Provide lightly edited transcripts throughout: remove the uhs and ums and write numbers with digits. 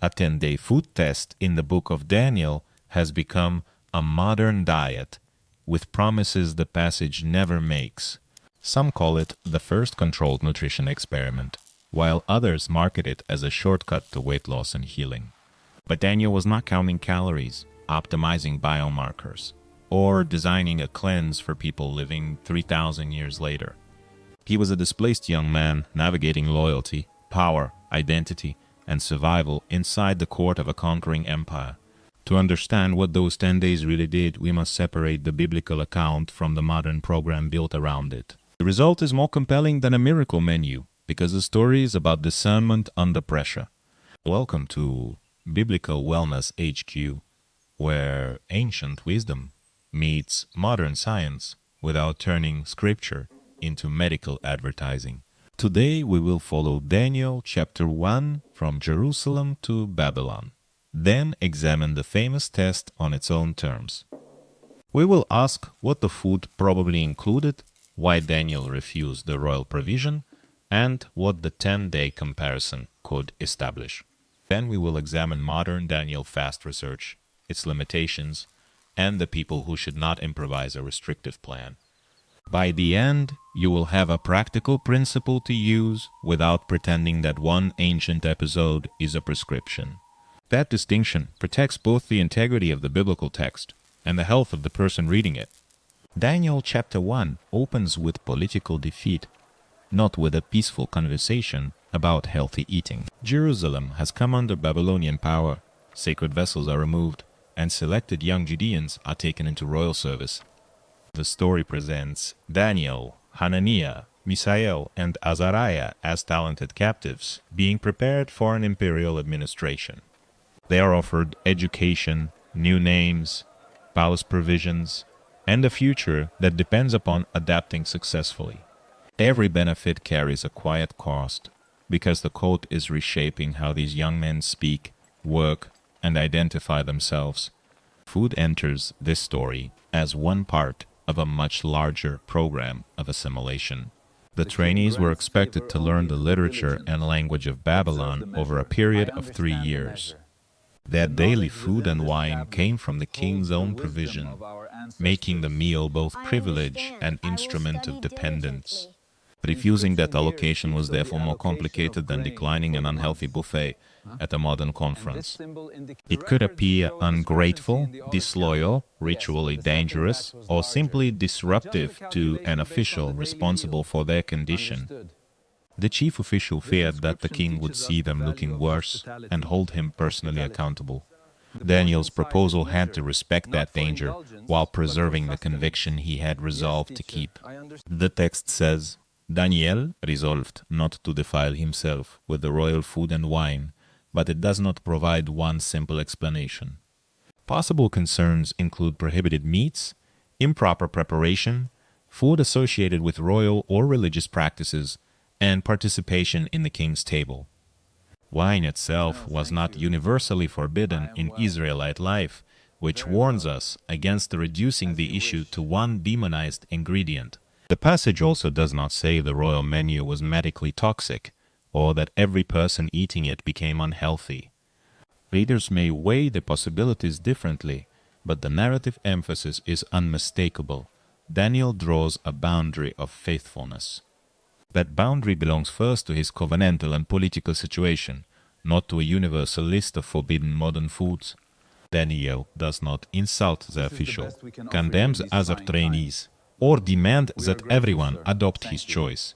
A 10-day food test in the book of Daniel has become a modern diet, with promises the passage never makes. Some call it the first controlled nutrition experiment, while others market it as a shortcut to weight loss and healing. But Daniel was not counting calories, optimizing biomarkers, or designing a cleanse for people living 3,000 years later. He was a displaced young man navigating loyalty, power, identity, and survival inside the court of a conquering empire. To understand what those 10 days really did, we must separate the biblical account from the modern program built around it. The result is more compelling than a miracle menu, because the story is about discernment under pressure. Welcome to Biblical Wellness HQ, where ancient wisdom meets modern science without turning scripture into medical advertising. Today we will follow Daniel chapter 1 from Jerusalem to Babylon, then examine the famous test on its own terms. We will ask what the food probably included, why Daniel refused the royal provision, and what the 10-day comparison could establish. Then we will examine modern Daniel fast research, its limitations, and the people who should not improvise a restrictive plan. By the end, you will have a practical principle to use without pretending that one ancient episode is a prescription. That distinction protects both the integrity of the biblical text and the health of the person reading it. Daniel chapter 1 opens with political defeat, not with a peaceful conversation about healthy eating. Jerusalem has come under Babylonian power, sacred vessels are removed, and selected young Judeans are taken into royal service. The story presents Daniel, Hananiah, Mishael, and Azariah as talented captives, being prepared for an imperial administration. They are offered education, new names, palace provisions, and a future that depends upon adapting successfully. Every benefit carries a quiet cost, because the court is reshaping how these young men speak, work, and identify themselves. Food enters this story as one part of a much larger program of assimilation. The trainees were expected to learn the literature and language of Babylon over a period of 3 years. Their daily food and wine came from the king's own provision, making the meal both privilege and instrument of dependence. Refusing that allocation was therefore more complicated than declining an unhealthy buffet at a modern conference. It could appear ungrateful, disloyal, ritually dangerous, or simply disruptive to an official responsible for their condition. The chief official feared that the king would see them looking worse and hold him personally accountable. Daniel's proposal had to respect that danger while preserving the conviction he had resolved to keep. The text says, Daniel resolved not to defile himself with the royal food and wine, but it does not provide one simple explanation. Possible concerns include prohibited meats, improper preparation, food associated with royal or religious practices, and participation in the king's table. Wine itself was not universally forbidden in Israelite life, which warns us against reducing the issue to one demonized ingredient. The passage also does not say the royal menu was medically toxic, or that every person eating it became unhealthy. Readers may weigh the possibilities differently, but the narrative emphasis is unmistakable. Daniel draws a boundary of faithfulness. That boundary belongs first to his covenantal and political situation, not to a universal list of forbidden modern foods. Daniel does not insult the official, condemns other trainees, or demand that everyone adopt his choice.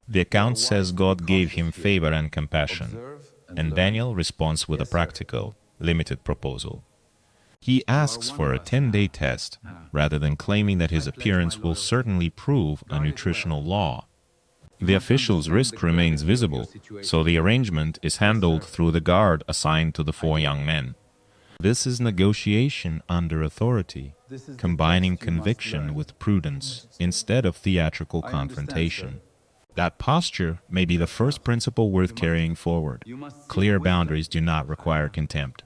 The account says God gave him favor and compassion, and Daniel responds with a practical, limited proposal. He asks for a 10-day test, rather than claiming that his appearance will certainly prove a nutritional law. The official's risk remains visible, so the arrangement is handled through the guard assigned to the 4 young men. This is negotiation under authority, combining conviction with prudence instead of theatrical confrontation. That posture may be the first principle worth carrying forward. Clear boundaries do not require contempt.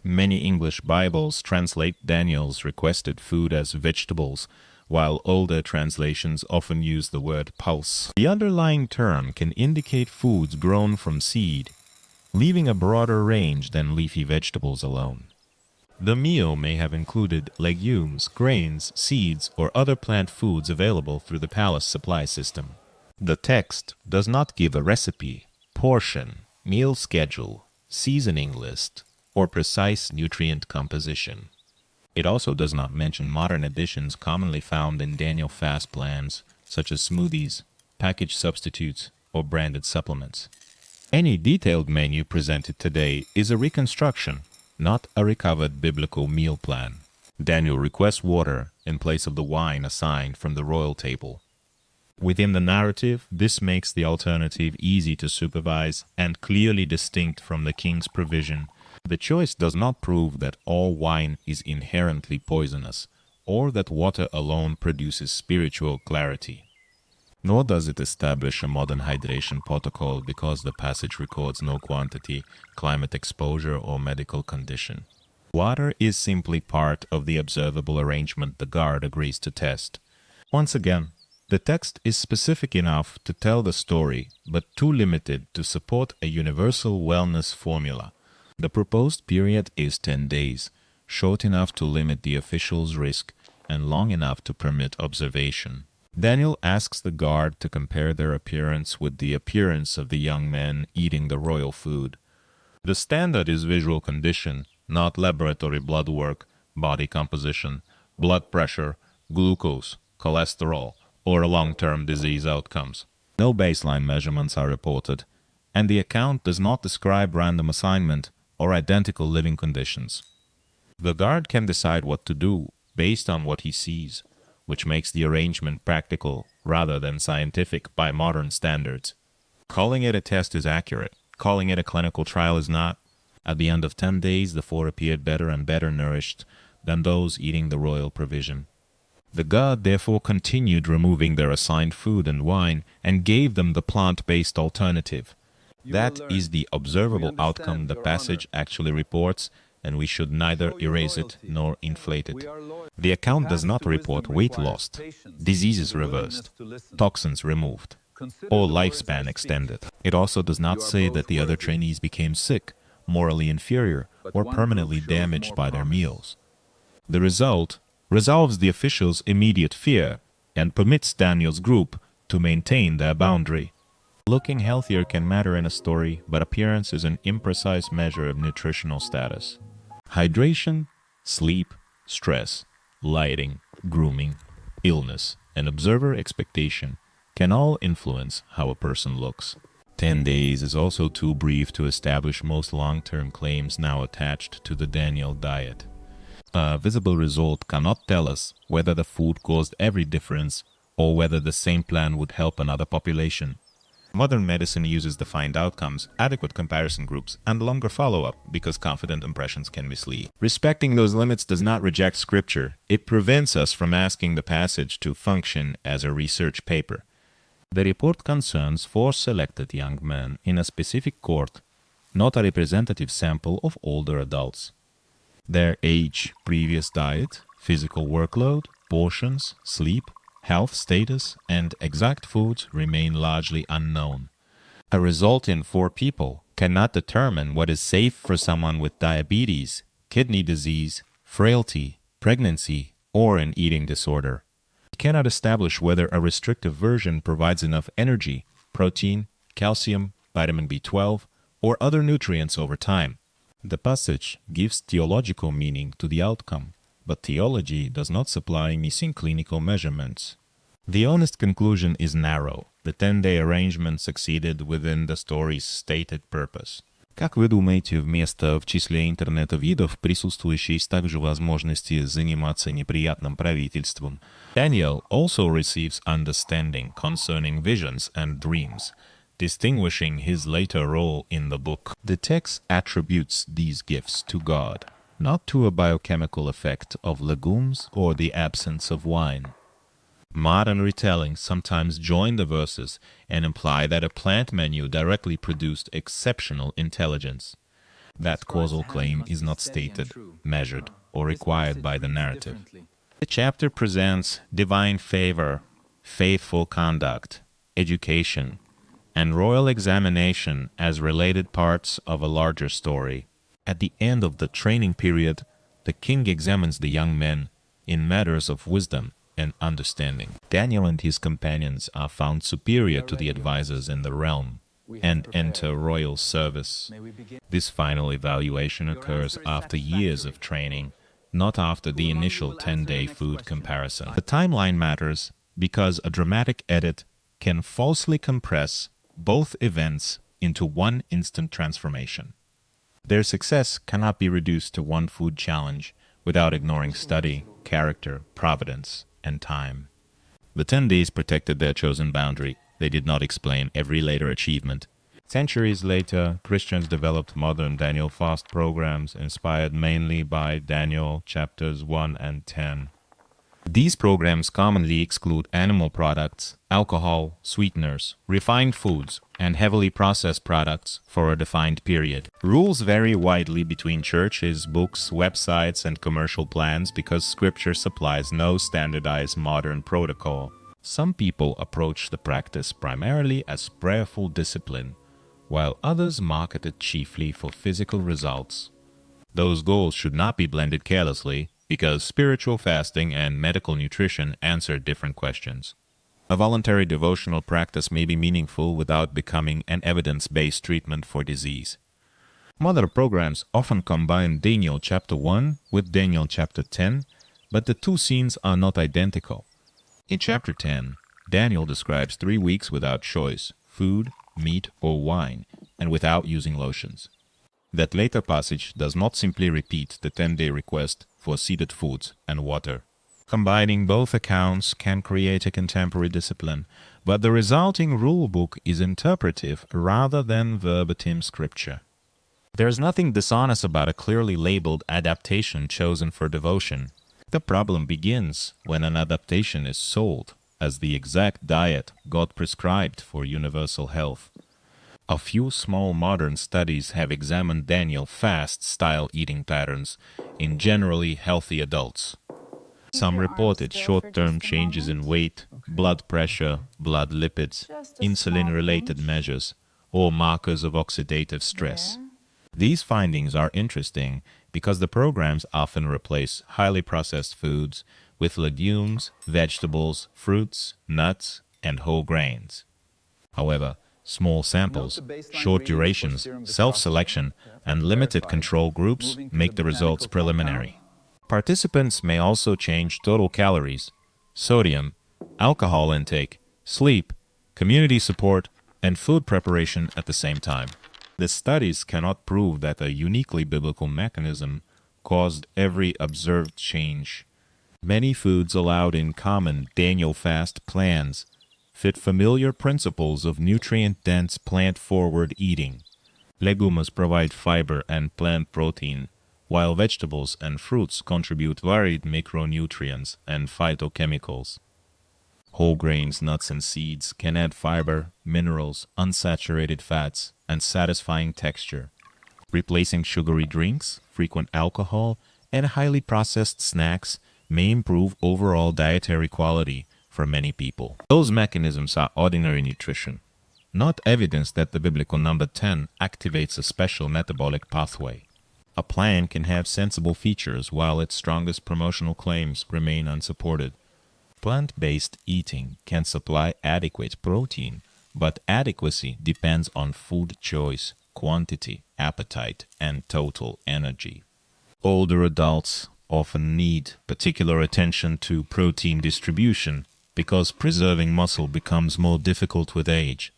Many English Bibles translate Daniel's requested food as vegetables, while older translations often use the word pulse. The underlying term can indicate foods grown from seed, leaving a broader range than leafy vegetables alone. The meal may have included legumes, grains, seeds, or other plant foods available through the palace supply system. The text does not give a recipe, portion, meal schedule, seasoning list, or precise nutrient composition. It also does not mention modern additions commonly found in Daniel fast plans, such as smoothies, packaged substitutes, or branded supplements. Any detailed menu presented today is a reconstruction, not a recovered biblical meal plan. Daniel requests water in place of the wine assigned from the royal table. Within the narrative, this makes the alternative easy to supervise and clearly distinct from the king's provision. The choice does not prove that all wine is inherently poisonous, or that water alone produces spiritual clarity. Nor does it establish a modern hydration protocol because the passage records no quantity, climate exposure, or medical condition. Water is simply part of the observable arrangement the guard agrees to test. Once again, the text is specific enough to tell the story, but too limited to support a universal wellness formula. The proposed period is 10 days, short enough to limit the official's risk and long enough to permit observation. Daniel asks the guard to compare their appearance with the appearance of the young men eating the royal food. The standard is visual condition, not laboratory blood work, body composition, blood pressure, glucose, cholesterol, or long-term disease outcomes. No baseline measurements are reported, and the account does not describe random assignment or identical living conditions. The guard can decide what to do based on what he sees, which makes the arrangement practical rather than scientific by modern standards. Calling it a test is accurate. Calling it a clinical trial is not. At the end of 10 days, the four appeared better and better nourished than those eating the royal provision. The guard therefore continued removing their assigned food and wine and gave them the plant-based alternative. That is the observable outcome the passage actually reports, and we should neither erase it nor inflate it. The account does not report weight lost, diseases reversed, toxins removed, or lifespan extended. It also does not say that the other trainees became sick, morally inferior, or permanently damaged by their meals. The result resolves the officials' immediate fear and permits Daniel's group to maintain their boundary. Looking healthier can matter in a story, but appearance is an imprecise measure of nutritional status. Hydration, sleep, stress, lighting, grooming, illness, and observer expectation can all influence how a person looks. 10 days is also too brief to establish most long-term claims now attached to the Daniel diet. A visible result cannot tell us whether the food caused every difference or whether the same plan would help another population. Modern medicine uses defined outcomes, adequate comparison groups, and longer follow-up because confident impressions can mislead. Respecting those limits does not reject scripture. It prevents us from asking the passage to function as a research paper. The report concerns 4 selected young men in a specific court, not a representative sample of older adults. Their age, previous diet, physical workload, portions, sleep, health status, and exact foods remain largely unknown. A result in 4 people cannot determine what is safe for someone with diabetes, kidney disease, frailty, pregnancy, or an eating disorder. It cannot establish whether a restrictive version provides enough energy, protein, calcium, vitamin B12, or other nutrients over time. The passage gives theological meaning to the outcome, but theology does not supply missing clinical measurements. The honest conclusion is narrow. The 10-day arrangement succeeded within the story's stated purpose. Как вы думаете, вместо в числе интернет-видов, присутствующей также возможности заниматься неприятным правительством? Daniel also receives understanding concerning visions and dreams, distinguishing his later role in the book. The text attributes these gifts to God, not to a biochemical effect of legumes or the absence of wine. Modern retellings sometimes join the verses and imply that a plant menu directly produced exceptional intelligence. That causal claim is not stated, measured, or required by the narrative. The chapter presents divine favor, faithful conduct, education, and royal examination as related parts of a larger story. At the end of the training period, the king examines the young men in matters of wisdom and understanding. Daniel and his companions are found superior to the advisors in the realm and enter royal service. This final evaluation occurs after years of training, not after the initial 10-day food comparison. The timeline matters because a dramatic edit can falsely compress both events into one instant transformation. Their success cannot be reduced to one food challenge without ignoring study, character, providence, and time. The 10 days protected their chosen boundary. They did not explain every later achievement. Centuries later, Christians developed modern Daniel fast programs inspired mainly by Daniel chapters 1 and 10. These programs commonly exclude animal products, alcohol, sweeteners, refined foods, and heavily processed products for a defined period. Rules vary widely between churches, books, websites, and commercial plans because Scripture supplies no standardized modern protocol. Some people approach the practice primarily as prayerful discipline, while others market it chiefly for physical results. Those goals should not be blended carelessly, because spiritual fasting and medical nutrition answer different questions. A voluntary devotional practice may be meaningful without becoming an evidence-based treatment for disease. Modern programs often combine Daniel chapter 1 with Daniel chapter 10, but the two scenes are not identical. In chapter 10, Daniel describes 3 weeks without choice, food, meat, or wine, and without using lotions. That later passage does not simply repeat the 10-day request for seeded foods and water. Combining both accounts can create a contemporary discipline, but the resulting rule book is interpretive rather than verbatim scripture. There's nothing dishonest about a clearly labeled adaptation chosen for devotion. The problem begins when an adaptation is sold as the exact diet God prescribed for universal health. A few small modern studies have examined Daniel fast-style eating patterns in generally healthy adults. Some reported short-term changes in weight, blood pressure, blood lipids, insulin-related measures, or markers of oxidative stress. These findings are interesting because the programs often replace highly processed foods with legumes, vegetables, fruits, nuts, and whole grains. However, small samples, short durations, self-selection, and limited control groups make the results preliminary. Participants may also change total calories, sodium, alcohol intake, sleep, community support, and food preparation at the same time. The studies cannot prove that a uniquely biblical mechanism caused every observed change. Many foods allowed in common Daniel fast plans fit familiar principles of nutrient-dense plant-forward eating. Legumes provide fiber and plant protein, while vegetables and fruits contribute varied micronutrients and phytochemicals. Whole grains, nuts, and seeds can add fiber, minerals, unsaturated fats, and satisfying texture. Replacing sugary drinks, frequent alcohol, and highly processed snacks may improve overall dietary quality for many people. Those mechanisms are ordinary nutrition, not evidence that the biblical number 10 activates a special metabolic pathway. A plan can have sensible features while its strongest promotional claims remain unsupported. Plant-based eating can supply adequate protein, but adequacy depends on food choice, quantity, appetite, and total energy. Older adults often need particular attention to protein distribution because preserving muscle becomes more difficult with age.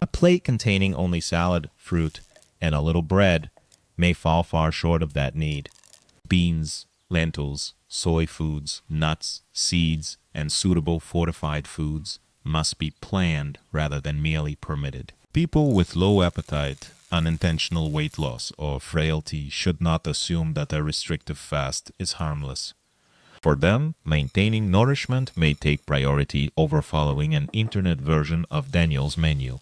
A plate containing only salad, fruit, and a little bread may fall far short of that need. Beans, lentils, soy foods, nuts, seeds, and suitable fortified foods must be planned rather than merely permitted. People with low appetite, unintentional weight loss, or frailty should not assume that a restrictive fast is harmless. For them, maintaining nourishment may take priority over following an internet version of Daniel's menu.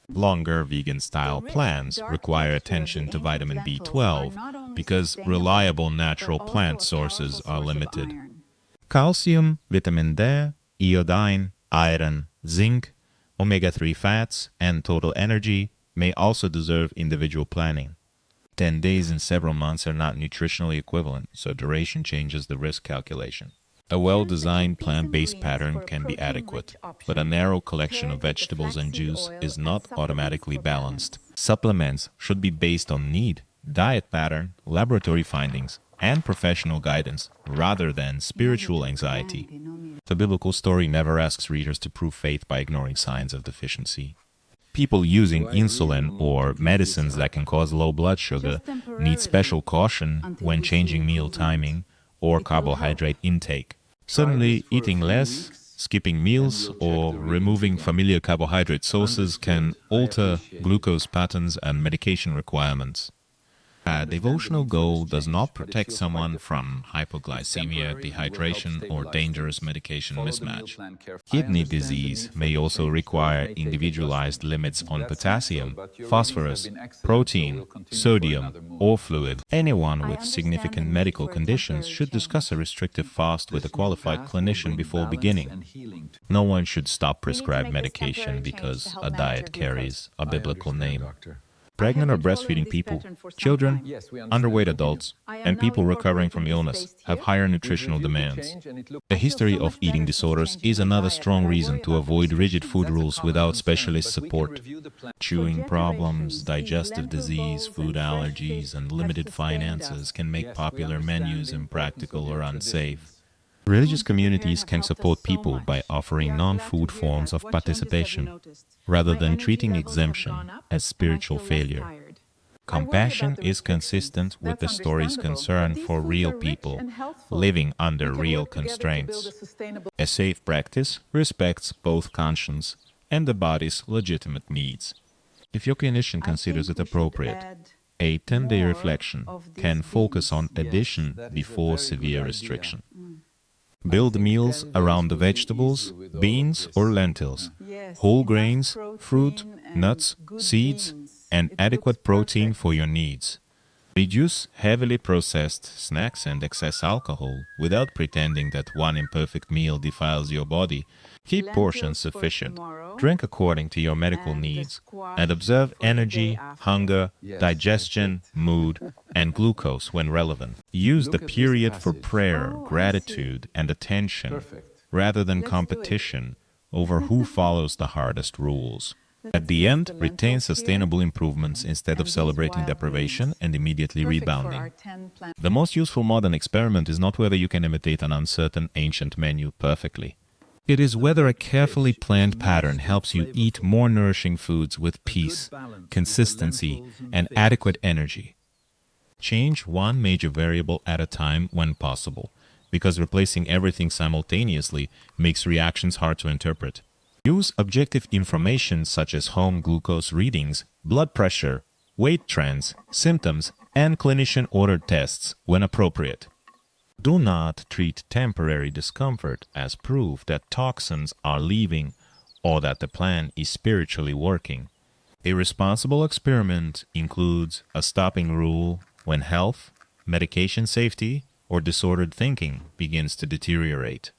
Longer vegan-style plans require attention to vitamin B12 because reliable natural plant sources are limited. Calcium, vitamin D, iodine, iron, zinc, Omega-3 fats and total energy may also deserve individual planning. 10 days and several months are not nutritionally equivalent, so duration changes the risk calculation. A well-designed plant-based pattern can be adequate, but a narrow collection of vegetables and juice is not automatically balanced. Supplements should be based on need, diet pattern, laboratory findings, and professional guidance, rather than spiritual anxiety. The biblical story never asks readers to prove faith by ignoring signs of deficiency. People using insulin or medicines that can cause low blood sugar need special caution when changing meal timing or carbohydrate intake. Suddenly, eating less, skipping meals, or removing familiar carbohydrate sources can alter glucose patterns and medication requirements. A devotional goal does not protect someone from hypoglycemia, dehydration, or dangerous medication mismatch. Kidney disease may also require individualized limits on potassium, phosphorus, protein, sodium, or fluid. Anyone with significant medical conditions should discuss a restrictive fast with a qualified clinician before beginning. No one should stop prescribed medication because a diet carries a biblical name. Pregnant or breastfeeding people, children, underweight adults, and people recovering from illness have higher nutritional demands. A history of eating disorders is another strong reason to avoid rigid food rules without specialist support. Chewing problems, digestive disease, food allergies, and limited finances can make popular menus impractical or unsafe. Religious communities can support people by offering non-food forms of participation, rather than treating exemption as spiritual failure. Compassion is consistent with the story's concern for real people living under real constraints. A safe practice respects both conscience and the body's legitimate needs. If your clinician considers it appropriate, a 10-day reflection can focus on addition before severe restriction. Build meals around the vegetables, beans or lentils, whole grains, fruit, nuts, seeds, and adequate protein for your needs. Reduce heavily processed snacks and excess alcohol without pretending that one imperfect meal defiles your body. Keep portions sufficient. Drink according to your medical needs, and observe energy, hunger, digestion, mood, and glucose when relevant. Use the period for prayer, gratitude, and attention, rather than competition over who follows the hardest rules. At the end, retain sustainable improvements instead of celebrating deprivation and immediately rebounding. The most useful modern experiment is not whether you can imitate an uncertain ancient menu perfectly. It is whether a carefully planned pattern helps you eat more nourishing foods with peace, consistency, and adequate energy. Change one major variable at a time when possible, because replacing everything simultaneously makes reactions hard to interpret. Use objective information such as home glucose readings, blood pressure, weight trends, symptoms, and clinician-ordered tests when appropriate. Do not treat temporary discomfort as proof that toxins are leaving or that the plan is spiritually working. A responsible experiment includes a stopping rule when health, medication safety, or disordered thinking begins to deteriorate.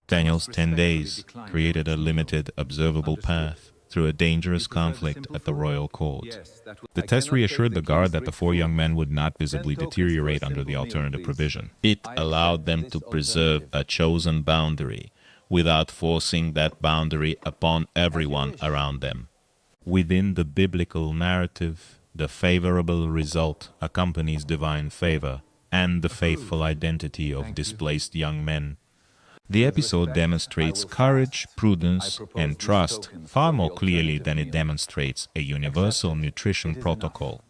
Daniel's 10 days created a limited, observable path through a dangerous conflict at the royal court. The test reassured the guard that the 4 young men would not visibly deteriorate under the alternative provision. It allowed them to preserve a chosen boundary without forcing that boundary upon everyone around them. Within the biblical narrative, the favorable result accompanies divine favor and the faithful identity of displaced young men. The episode demonstrates courage, prudence, and trust far more clearly than it demonstrates a universal nutrition protocol.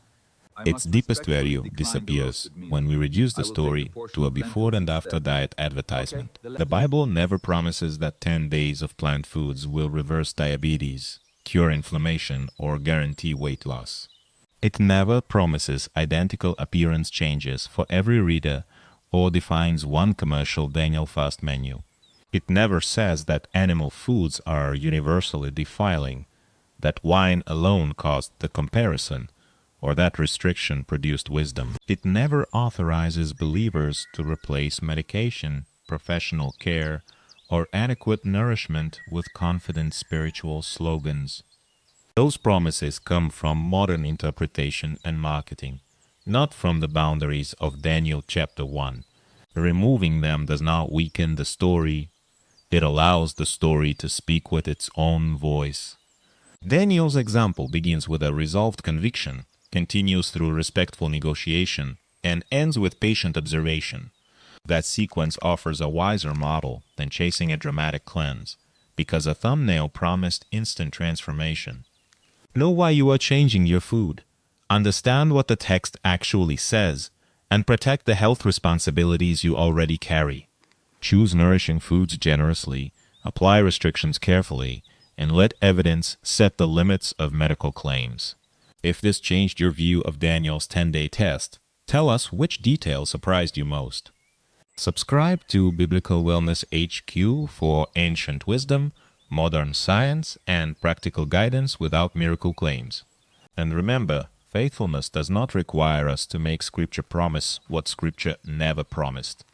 Its deepest value disappears when we reduce the story to a before and after diet advertisement. The Bible never promises that 10 days of plant foods will reverse diabetes, cure inflammation, or guarantee weight loss. It never promises identical appearance changes for every reader or defines one commercial Daniel fast menu. It never says that animal foods are universally defiling, that wine alone caused the comparison, or that restriction produced wisdom. It never authorizes believers to replace medication, professional care, or adequate nourishment with confident spiritual slogans. Those promises come from modern interpretation and marketing, not from the boundaries of Daniel chapter 1. Removing them does not weaken the story, it allows the story to speak with its own voice. Daniel's example begins with a resolved conviction, continues through respectful negotiation, and ends with patient observation. That sequence offers a wiser model than chasing a dramatic cleanse, because a thumbnail promised instant transformation. Know why you are changing your food. Understand what the text actually says, and protect the health responsibilities you already carry. Choose nourishing foods generously, apply restrictions carefully, and let evidence set the limits of medical claims. If this changed your view of Daniel's 10-day test, tell us which detail surprised you most. Subscribe to Biblical Wellness HQ for ancient wisdom, modern science, and practical guidance without miracle claims. And remember, faithfulness does not require us to make Scripture promise what Scripture never promised.